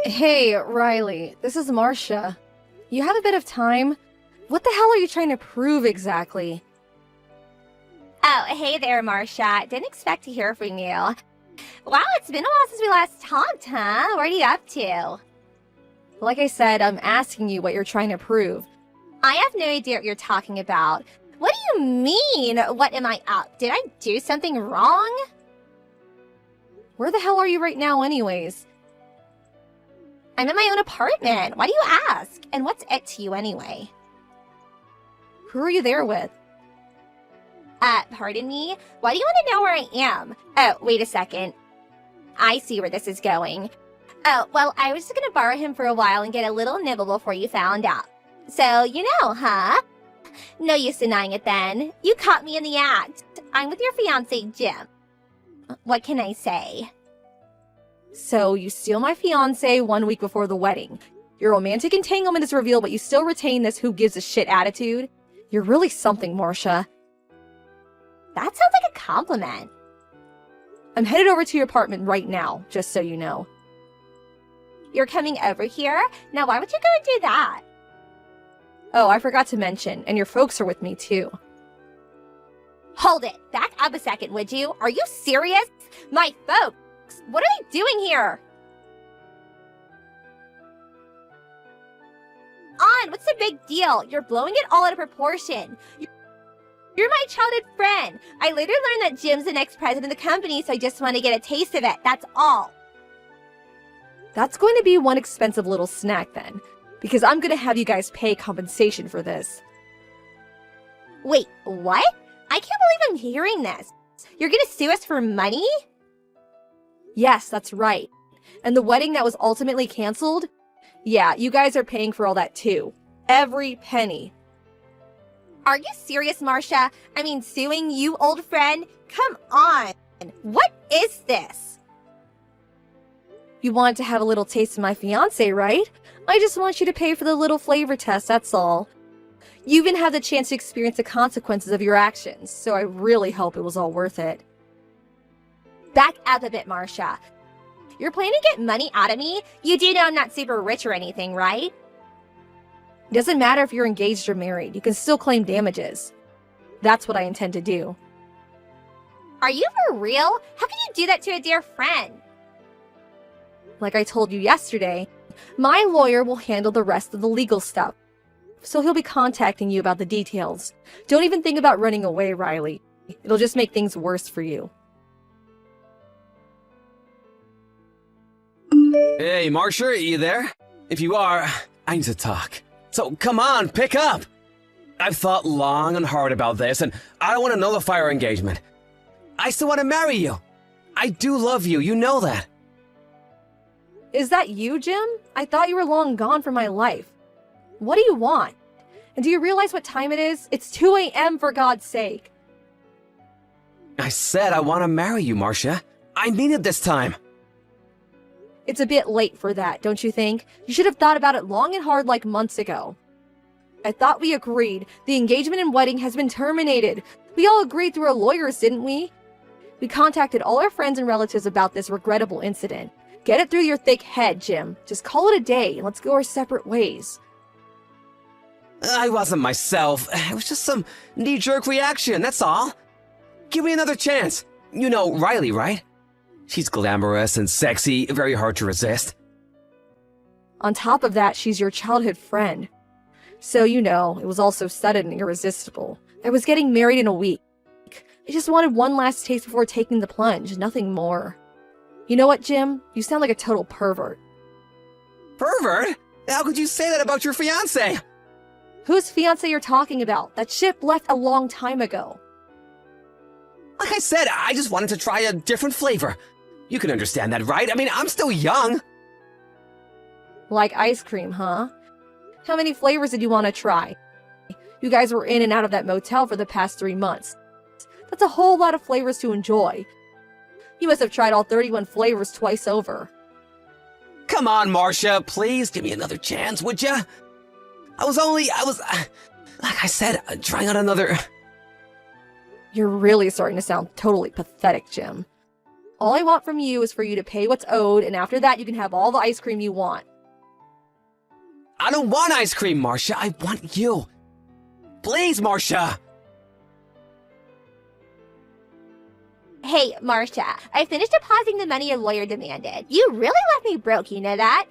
Hey, Riley, this is Marcia. You have a bit of time? What the hell are you trying to prove exactly? Oh, hey there, Marcia. Didn't expect to hear from you. Wow, it's been a while since we last talked, huh? What are you up to? Like I said, I'm asking you what you're trying to prove. I have no idea what you're talking about. What do you mean, what am I up? Did I do something wrong? Where the hell are you right now anyways? I'm in my own apartment. Why do you ask? And what's it to you anyway? Who are you there with? Pardon me? Why do you want to know where I am? Oh, wait a second. I see where this is going. Oh, well, I was just gonna borrow him for a while and get a little nibble before you found out. So, you know, huh? No use denying it then. You caught me in the act. I'm with your fiancé, Jim. What can I say? So, you steal my fiancé 1 week before the wedding. Your romantic entanglement is revealed, but you still retain this who gives a shit attitude? You're really something, Marcia. That sounds like a compliment. I'm headed over to your apartment right now, just so you know. You're coming over here? Now why would you go and do that? Oh, I forgot to mention, and your folks are with me too. Hold it! Back up a second, would you? Are you serious? My folks! What are they doing here? What's the big deal? You're blowing it all out of proportion. You're my childhood friend. I later learned that Jim's the next president of the company, so I just want to get a taste of it. That's all. That's going to be one expensive little snack then, because I'm going to have you guys pay compensation for this. Wait, what? I can't believe I'm hearing this. You're going to sue us for money? Yes, that's right. And the wedding that was ultimately canceled? Yeah, you guys are paying for all that too. Every penny. Are you serious, Marcia? I mean, suing you, old friend? Come on. What is this? You wanted to have a little taste of my fiancé, right? I just want you to pay for the little flavor test, that's all. You even have the chance to experience the consequences of your actions, so I really hope it was all worth it. Back up a bit, Marcia. You're planning to get money out of me? You do know I'm not super rich or anything, right? It doesn't matter if you're engaged or married, you can still claim damages. That's what I intend to do. Are you for real? How can you do that to a dear friend? Like I told you yesterday, my lawyer will handle the rest of the legal stuff, so he'll be contacting you about the details. Don't even think about running away, Riley. It'll just make things worse for you. Hey, Marcia, are you there? If you are, I need to talk. So come on, pick up! I've thought long and hard about this, and I want to nullify our engagement. I still want to marry you. I do love you, you know that. Is that you, Jim? I thought you were long gone from my life. What do you want? And do you realize what time it is? It's 2 a.m. for God's sake. I said I want to marry you, Marcia. I mean it this time. It's a bit late for that, don't you think? You should have thought about it long and hard like months ago. I thought we agreed. The engagement and wedding has been terminated. We all agreed through our lawyers, didn't we? We contacted all our friends and relatives about this regrettable incident. Get it through your thick head, Jim. Just call it a day and let's go our separate ways. I wasn't myself. It was just some knee-jerk reaction, that's all. Give me another chance. You know Riley, right? She's glamorous and sexy, very hard to resist. On top of that, she's your childhood friend. So, you know, it was all so sudden and irresistible. I was getting married in a week. I just wanted one last taste before taking the plunge, nothing more. You know what, Jim? You sound like a total pervert. Pervert? How could you say that about your fiancé? Whose fiancé you're talking about? That ship left a long time ago. Like I said, I just wanted to try a different flavor. You can understand that, right? I mean, I'm still young. Like ice cream, huh? How many flavors did you want to try? You guys were in and out of that motel for the past 3 months. That's a whole lot of flavors to enjoy. You must have tried all 31 flavors twice over. Come on, Marcia, please give me another chance, would ya? Like I said, trying out another... You're really starting to sound totally pathetic, Jim. All I want from you is for you to pay what's owed, and after that you can have all the ice cream you want. I don't want ice cream, Marcia. I want you. Please, Marcia. Hey, Marcia, I finished depositing the money your lawyer demanded. You really left me broke, you know that?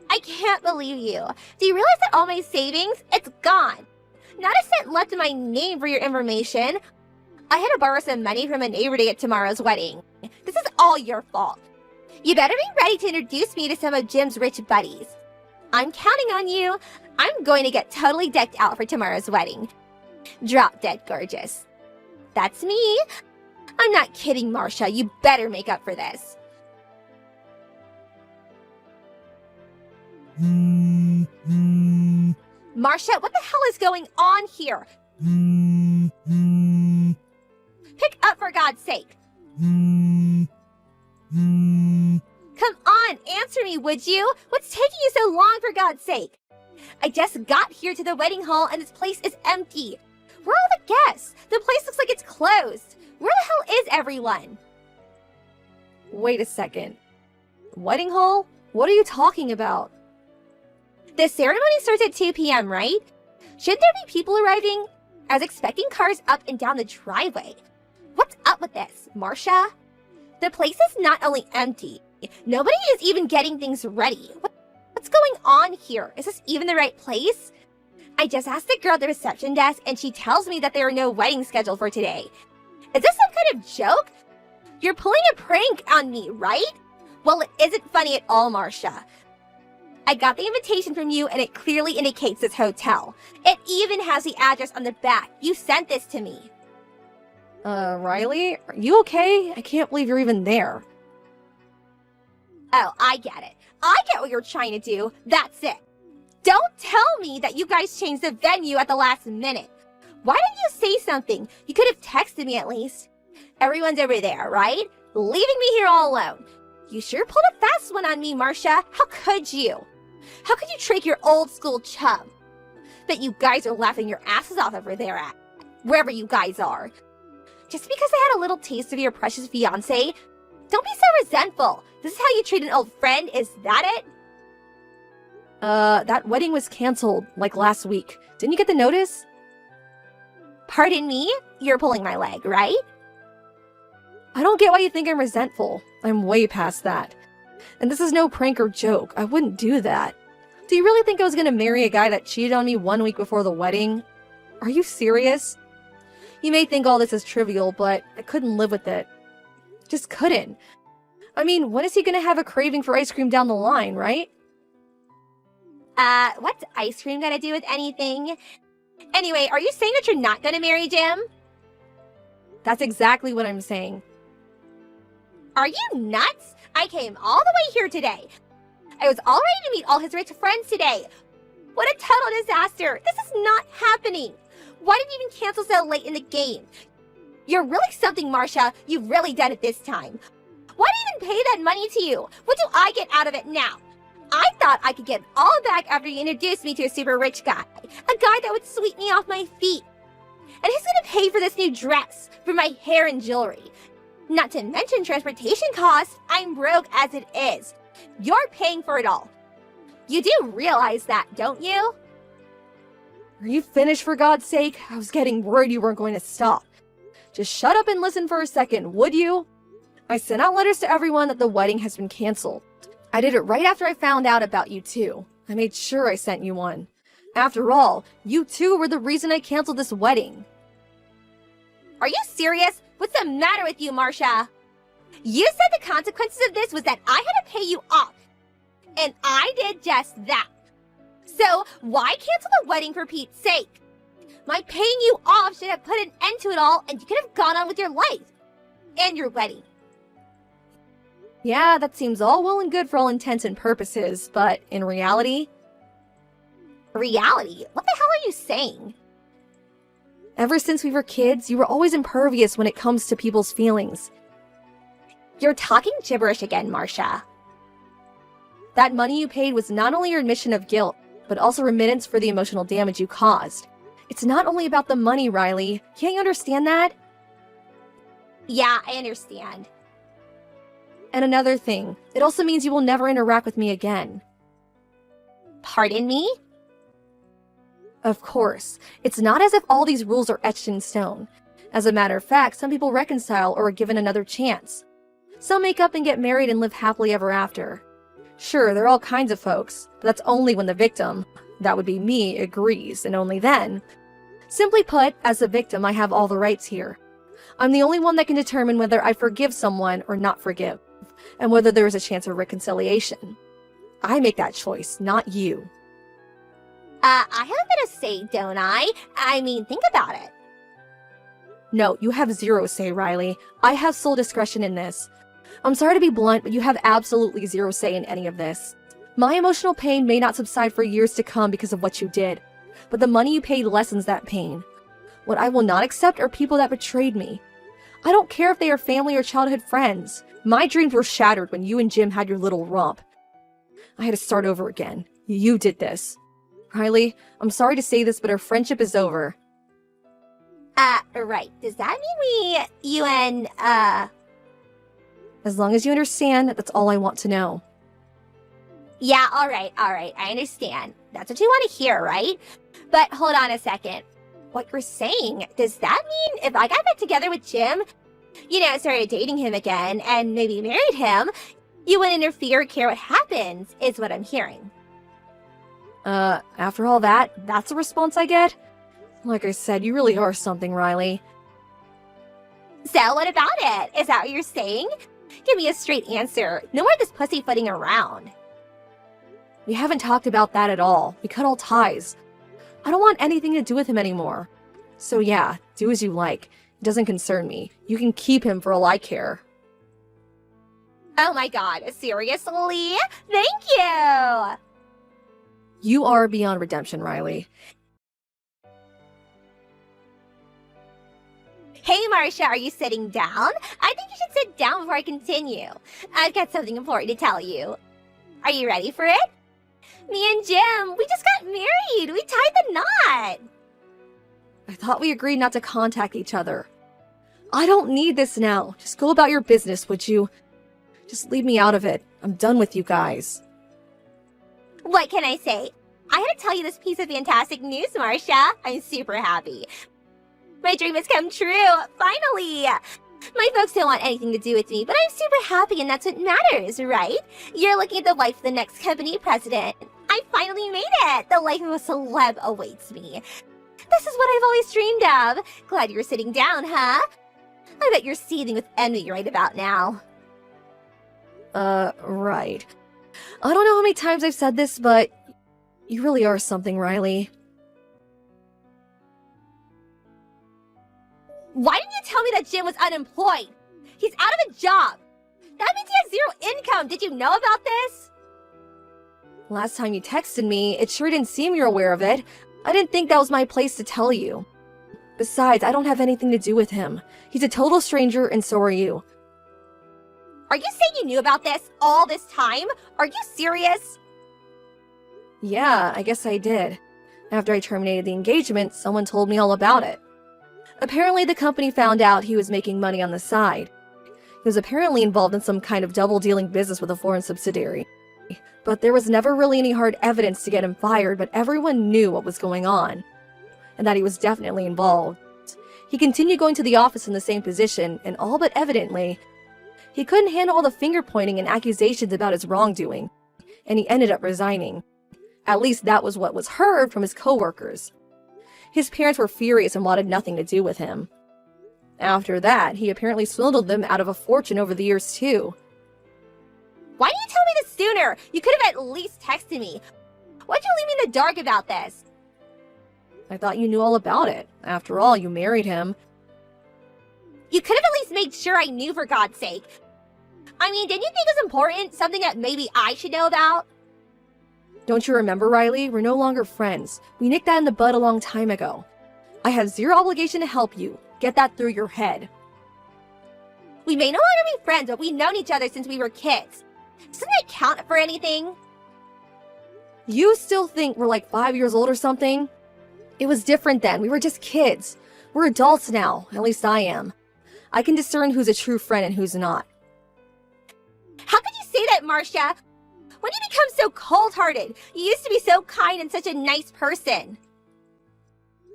I can't believe you. Do you realize that all my savings, it's gone? Not a cent left in my name for your information. I had to borrow some money from a neighbor to get tomorrow's wedding. This is all your fault. You better be ready to introduce me to some of Jim's rich buddies. I'm counting on you. I'm going to get totally decked out for tomorrow's wedding. Drop dead gorgeous. That's me. I'm not kidding, Marcia. You better make up for this. Marcia, what the hell is going on here? Pick up for God's sake. Come on, answer me, would you? What's taking you so long, for God's sake? I just got here to the wedding hall and this place is empty. Where are all the guests? The place looks like it's closed. Where the hell is everyone? Wait a second. Wedding hall? What are you talking about? The ceremony starts at 2 p.m., right? Shouldn't there be people arriving? I was expecting cars up and down the driveway. What's up with this, Marcia? The place is not only empty, nobody is even getting things ready. What's going on here? Is this even the right place? I just asked the girl at the reception desk and she tells me that there are no weddings scheduled for today. Is this some kind of joke? You're pulling a prank on me, right? Well, it isn't funny at all, Marcia. I got the invitation from you and it clearly indicates this hotel. It even has the address on the back. You sent this to me. Riley? Are you okay? I can't believe you're even there. Oh, I get it. I get what you're trying to do. That's it. Don't tell me that you guys changed the venue at the last minute. Why didn't you say something? You could have texted me at least. Everyone's over there, right? Leaving me here all alone. You sure pulled a fast one on me, Marcia. How could you? How could you trick your old school chum? Bet you guys are laughing your asses off over there at wherever you guys are. Just because I had a little taste of your precious fiancé, don't be so resentful. This is how you treat an old friend, is that it? That wedding was canceled, like last week. Didn't you get the notice? Pardon me? You're pulling my leg, right? I don't get why you think I'm resentful. I'm way past that. And this is no prank or joke. I wouldn't do that. Do you really think I was gonna marry a guy that cheated on me 1 week before the wedding? Are you serious? You may think all this is trivial, but I couldn't live with it. Just couldn't. I mean, when is he gonna have a craving for ice cream down the line, right? What's ice cream gonna do with anything? Anyway, are you saying that you're not gonna marry Jim? That's exactly what I'm saying. Are you nuts? I came all the way here today. I was all ready to meet all his rich friends today. What a total disaster. This is not happening. Why did you even cancel so late in the game? You're really something, Marcia. You've really done it this time. Why did I even pay that money to you? What do I get out of it now? I thought I could get it all back after you introduced me to a super rich guy. A guy that would sweep me off my feet. And who's gonna pay for this new dress, for my hair and jewelry? Not to mention transportation costs. I'm broke as it is. You're paying for it all. You do realize that, don't you? Are you finished, for God's sake? I was getting worried you weren't going to stop. Just shut up and listen for a second, would you? I sent out letters to everyone that the wedding has been canceled. I did it right after I found out about you too. I made sure I sent you one. After all, you two were the reason I canceled this wedding. Are you serious? What's the matter with you, Marcia? You said the consequences of this was that I had to pay you off. And I did just that. So why cancel the wedding for Pete's sake? My paying you off should have put an end to it all and you could have gone on with your life. And your wedding. Yeah, that seems all well and good for all intents and purposes, but in reality... Reality? What the hell are you saying? Ever since we were kids, you were always impervious when it comes to people's feelings. You're talking gibberish again, Marcia. That money you paid was not only your admission of guilt, but also remittance for the emotional damage you caused. It's not only about the money, Riley. Can't you understand that? Yeah, I understand. And another thing, it also means you will never interact with me again. Pardon me? Of course, it's not as if all these rules are etched in stone. As a matter of fact, some people reconcile or are given another chance. Some make up and get married and live happily ever after. Sure, there are all kinds of folks, but that's only when the victim, that would be me, agrees, and only then. Simply put, as the victim, I have all the rights here. I'm the only one that can determine whether I forgive someone or not forgive, and whether there is a chance of reconciliation. I make that choice, not you. I have a bit of say, don't I? I mean, think about it. No, you have zero say, Riley. I have sole discretion in this. I'm sorry to be blunt, but you have absolutely zero say in any of this. My emotional pain may not subside for years to come because of what you did, but the money you paid lessens that pain. What I will not accept are people that betrayed me. I don't care if they are family or childhood friends. My dreams were shattered when you and Jim had your little romp. I had to start over again. You did this. Riley, I'm sorry to say this, but our friendship is over. Right. Does that mean you and, As long as you understand, that's all I want to know. Yeah, alright, I understand. That's what you want to hear, right? But hold on a second. What you're saying, does that mean if I got back together with Jim, started dating him again, and maybe married him, you wouldn't interfere or care what happens, is what I'm hearing. After all that, that's the response I get? Like I said, you really are something, Riley. So what about it? Is that what you're saying? Give me a straight answer. No more of this pussyfooting around. We haven't talked about that at all. We cut all ties. I don't want anything to do with him anymore. So yeah, do as you like. It doesn't concern me. You can keep him for all I care. Oh my god, seriously? Thank you! You are beyond redemption, Riley. Hey, Marcia, are you sitting down? I think you should sit down before I continue. I've got something important to tell you. Are you ready for it? Me and Jim, we just got married. We tied the knot. I thought we agreed not to contact each other. I don't need this now. Just go about your business, would you? Just leave me out of it. I'm done with you guys. What can I say? I had to tell you this piece of fantastic news, Marcia. I'm super happy. My dream has come true, finally! My folks don't want anything to do with me, but I'm super happy and that's what matters, right? You're looking at the wife of the next company president. I finally made it! The life of a celeb awaits me. This is what I've always dreamed of. Glad you're sitting down, huh? I bet you're seething with envy right about now. Right. I don't know how many times I've said this, but you really are something, Riley. Why didn't you tell me that Jim was unemployed? He's out of a job. That means he has zero income. Did you know about this? Last time you texted me, it sure didn't seem you're aware of it. I didn't think that was my place to tell you. Besides, I don't have anything to do with him. He's a total stranger, and so are you. Are you saying you knew about this all this time? Are you serious? Yeah, I guess I did. After I terminated the engagement, someone told me all about it. Apparently, the company found out he was making money on the side. He was apparently involved in some kind of double-dealing business with a foreign subsidiary. But there was never really any hard evidence to get him fired, but everyone knew what was going on, and that he was definitely involved. He continued going to the office in the same position, and all but evidently, he couldn't handle all the finger-pointing and accusations about his wrongdoing, and he ended up resigning. At least that was what was heard from his coworkers. His parents were furious and wanted nothing to do with him. After that, he apparently swindled them out of a fortune over the years too. Why didn't you tell me this sooner? You could have at least texted me. Why'd you leave me in the dark about this? I thought you knew all about it. After all, you married him. You could have at least made sure I knew, for God's sake. I mean, didn't you think it was important? Something that maybe I should know about? Don't you remember, Riley? We're no longer friends. We nicked that in the bud a long time ago. I have zero obligation to help you. Get that through your head. We may no longer be friends, but we've known each other since we were kids. Doesn't that count for anything? You still think we're like 5 years old or something? It was different then. We were just kids. We're adults now. At least I am. I can discern who's a true friend and who's not. it, Marcia! When did you become so cold-hearted? You used to be so kind and such a nice person.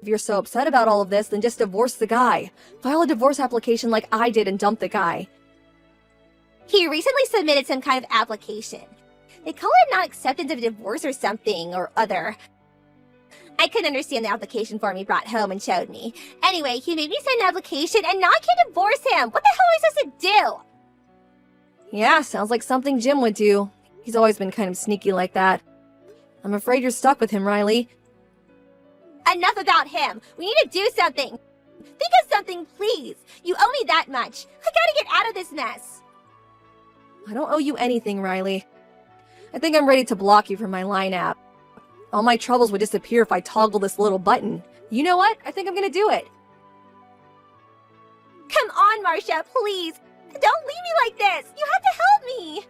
If you're so upset about all of this, then just divorce the guy. File a divorce application like I did and dump the guy. He recently submitted some kind of application. They call it non-acceptance of divorce or something or other. I couldn't understand the application form he brought home and showed me. Anyway, he made me sign an application and now I can't divorce him. What the hell am I supposed to do? Yeah, sounds like something Jim would do. He's always been kind of sneaky like that. I'm afraid you're stuck with him, Riley. Enough about him. We need to do something. Think of something, please. You owe me that much. I gotta get out of this mess. I don't owe you anything, Riley. I think I'm ready to block you from my Line app. All my troubles would disappear if I toggle this little button. You know what? I think I'm gonna do it. Come on, Marcia, please. Don't leave me like this. You have to help me.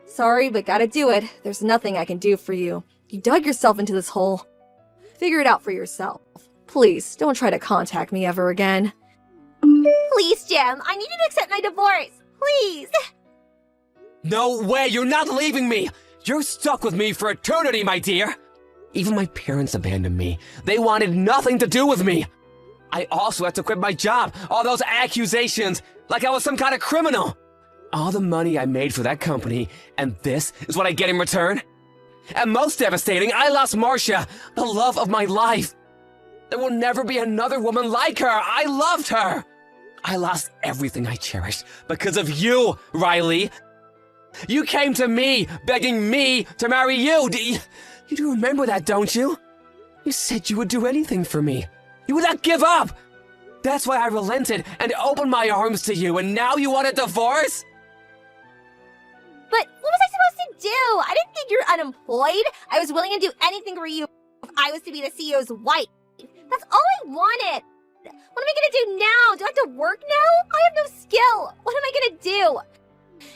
Sorry, but gotta do it. There's nothing I can do for you. You dug yourself into this hole. Figure it out for yourself. Please, don't try to contact me ever again. Please, Jim. I need you to accept my divorce. Please. No way, you're not leaving me! You're stuck with me for eternity, my dear! Even my parents abandoned me. They wanted nothing to do with me. I also had to quit my job. All those accusations, like I was some kind of criminal. All the money I made for that company, and this is what I get in return? And most devastating, I lost Marcia, the love of my life. There will never be another woman like her. I loved her. I lost everything I cherished because of you, Riley. You came to me, begging me to marry you. You do remember that, don't you? You said you would do anything for me. You would not give up. That's why I relented and opened my arms to you, and now you want a divorce? But what was I supposed to do? I didn't think you're unemployed. I was willing to do anything for you if I was to be the CEO's wife. That's all I wanted. What am I gonna do now? Do I have to work now? I have no skill. What am I gonna do?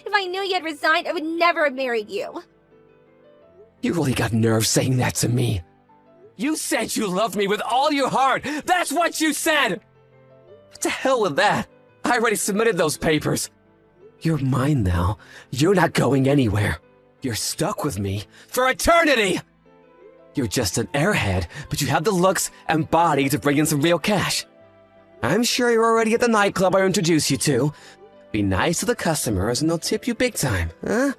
If I knew you had resigned, I would never have married you. You really got nerve saying that to me. You said you loved me with all your heart. That's what you said. To hell with that. I already submitted those papers. You're mine now. You're not going anywhere. You're stuck with me for eternity. You're just an airhead, but you have the looks and body to bring in some real cash. I'm sure you're already at the nightclub I introduced you to. Be nice to the customers and they'll tip you big time, huh?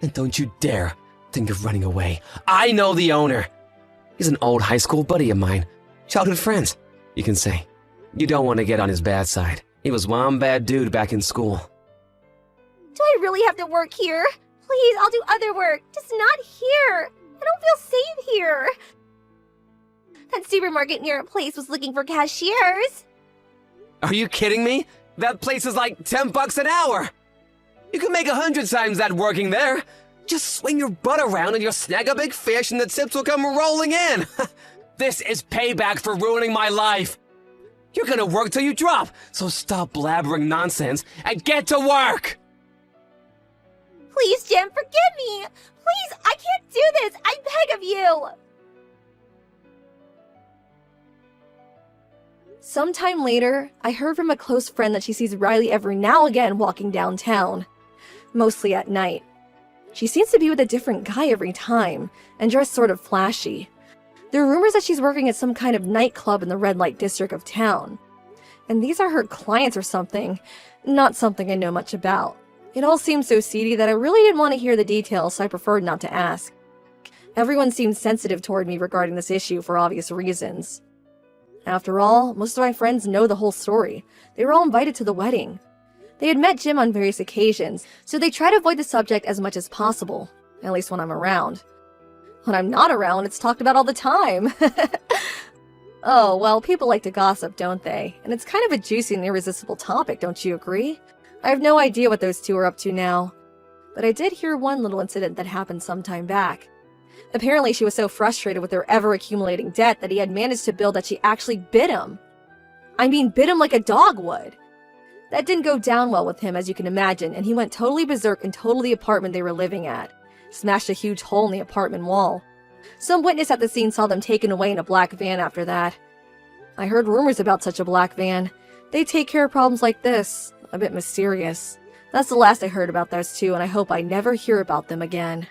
And don't you dare think of running away. I know the owner. He's an old high school buddy of mine. Childhood friends, you can say. You don't want to get on his bad side. He was one bad dude back in school. Do I really have to work here? Please, I'll do other work. Just not here. I don't feel safe here. That supermarket near our place was looking for cashiers. Are you kidding me? That place is like $10 an hour. You can make 100 times that working there. Just swing your butt around and you'll snag a big fish and the tips will come rolling in. This is payback for ruining my life. You're gonna work till you drop, so stop blabbering nonsense and get to work! Please, Jim, forgive me! Please, I can't do this! I beg of you! Sometime later, I heard from a close friend that she sees Riley every now and again walking downtown, mostly at night. She seems to be with a different guy every time, and dressed sort of flashy. There are rumors that she's working at some kind of nightclub in the red light district of town. And these are her clients or something, not something I know much about. It all seemed so seedy that I really didn't want to hear the details, so I preferred not to ask. Everyone seemed sensitive toward me regarding this issue for obvious reasons. After all, most of my friends know the whole story. They were all invited to the wedding. They had met Jim on various occasions, so they try to avoid the subject as much as possible, at least when I'm around. When I'm not around, it's talked about all the time. Oh, well, people like to gossip, don't they? And it's kind of a juicy and irresistible topic, don't you agree? I have no idea what those two are up to now. But I did hear one little incident that happened some time back. Apparently, she was so frustrated with her ever-accumulating debt that he had managed to build that she actually bit him. I mean, bit him like a dog would. That didn't go down well with him, as you can imagine, and he went totally berserk and totaled the apartment they were living at. Smashed a huge hole in the apartment wall. Some witness at the scene saw them taken away in a black van after that. I heard rumors about such a black van. They take care of problems like this. A bit mysterious. That's the last I heard about those two, and I hope I never hear about them again.